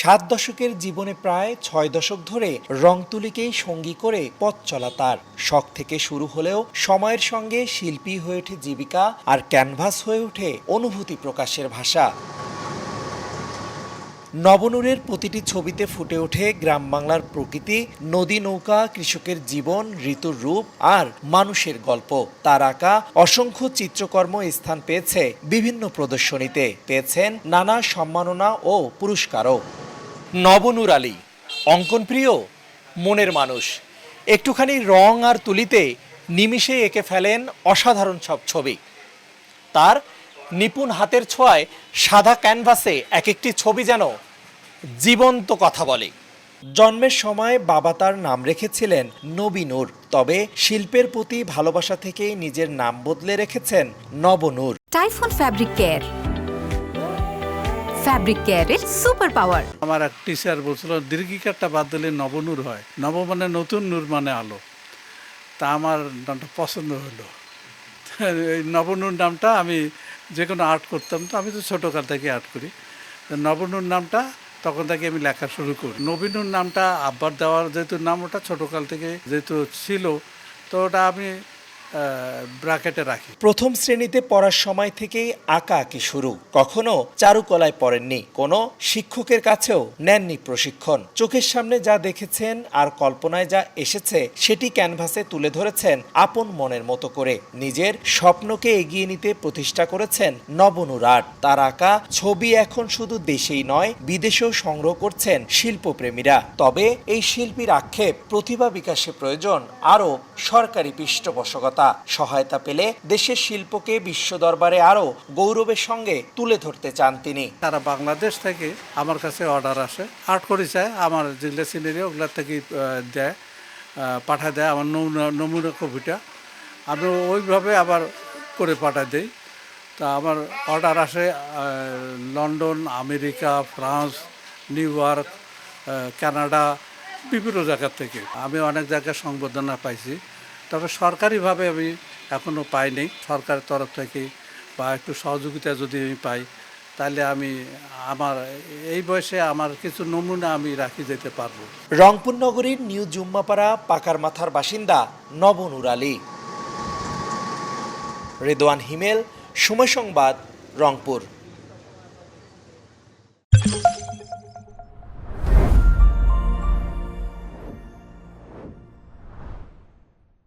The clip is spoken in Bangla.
7 দশকের জীবনে প্রায় 6 দশক ধরে রং তুলিকেই সঙ্গী করে পথ চলা তার। শখ থেকে শুরু হলেও সময়ের সঙ্গে শিল্পী হয়ে ওঠে জীবিকা, আর ক্যানভাস হয়ে ওঠে অনুভূতি প্রকাশের ভাষা। নবনূরের প্রতিটি ছবিতে ফুটে ওঠে গ্রাম বাংলার প্রকৃতি, নদী নৌকা, কৃষকের জীবন, ঋতুর রূপ আর মানুষের গল্প। তার আঁকা অসংখ্য চিত্রকর্ম স্থান পেয়েছে বিভিন্ন প্রদর্শনীতে, পেয়েছেন নানা সম্মাননা ও পুরস্কারও। নবনূর আলী অঙ্কনপ্রিয়, মনের মানুষ। একটুখানি রং আর তুলিতে নিমিষে এঁকে ফেলেন অসাধারণ সব ছবি। তার নিপুণ হাতের ছোঁয়ায় সাদা ক্যানভাসে এক একটি ছবি যেন জীবন্ত কথা বলে। জন্মের সময় বাবা তার নাম রেখেছিলেন নবীনূর, তবে শিল্পের প্রতি ভালোবাসা থেকেই নিজের নাম বদলে রেখেছেন নবনূর। টাইফুন ফ্যাব্রিক কেয়ার, ফ্যাব্রিক কেয়ারের সুপার পাওয়ার। আমার এক টিচার বলছিল দীর্ঘিকারটা বাদ দিলে নবনূর হয়, নব মানে নতুন, নূর মানে আলো। তা আমার নামটা পছন্দ হলো। এই নবনূর নামটা আমি যে কোনো আর্ট করতাম, তো আমি তো ছোটোকাল থেকে আর্ট করি। নবনূর নামটা তখন থেকে আমি লেখা শুরু করি। নবীনূর নামটা আব্বার দেওয়ার যেহেতু নাম, ওটা ছোটোকাল থেকে যেহেতু ছিল, তো ওটা আমি ব্র্যাকেটে রাখি। প্রথম শ্রেণীতে পড়ার সময় থেকেই আঁকাআঁকি শুরু। কখনো চারুকলায় পড়েননি, কোনো শিক্ষকের কাছেও নেননি প্রশিক্ষণ। চোখের সামনে যা দেখেছেন আর কল্পনায় যা এসেছে সেটি ক্যানভাসে তুলে ধরেছেন আপন মনের মতো করে। নিজের স্বপ্নকে এগিয়ে নিতে প্রতিষ্ঠা করেছেন নবনূর আর্ট। তার আঁকা ছবি এখন শুধু দেশেই নয়, বিদেশেও সংগ্রহ করছেন শিল্পপ্রেমীরা। তবে এই শিল্পীর আক্ষেপ, প্রতিভা বিকাশে প্রয়োজন আরও সরকারি পৃষ্ঠপোষকতা। সহায়তা পেলে দেশের শিল্পকে বিশ্ব দরবারে আরও গৌরবের সঙ্গে তুলে ধরতে চান তিনি। তারা বাংলাদেশ থেকে আমার কাছে অর্ডার আসে, আর্ট করে চায়, আমার যেগুলো সিনারি ওগুলোর থেকে দেয়, পাঠায় দেয় আমার নমুনা কপিটা, আমি ওইভাবে আবার করে পাঠায় দিই। তা আমার অর্ডার আসে London, America, France, new York, Canada, বিভিন্ন জায়গার থেকে। আমি অনেক জায়গায় সংবর্ধনা পাইছি, তবে সরকারিভাবে আমি এখনও পাইনি। সরকারের তরফ থেকে বা একটু সহযোগিতা যদি আমি পাই, তাহলে আমি আমার এই বয়সে আমার কিছু নমুনা আমি রাখি যেতে পারবো। রংপুর নগরীর নিউ জুম্মাপাড়া পাকার মাথার বাসিন্দা নবনূর আলী। রেদওয়ান হিমেল, সময় সংবাদ, রংপুর।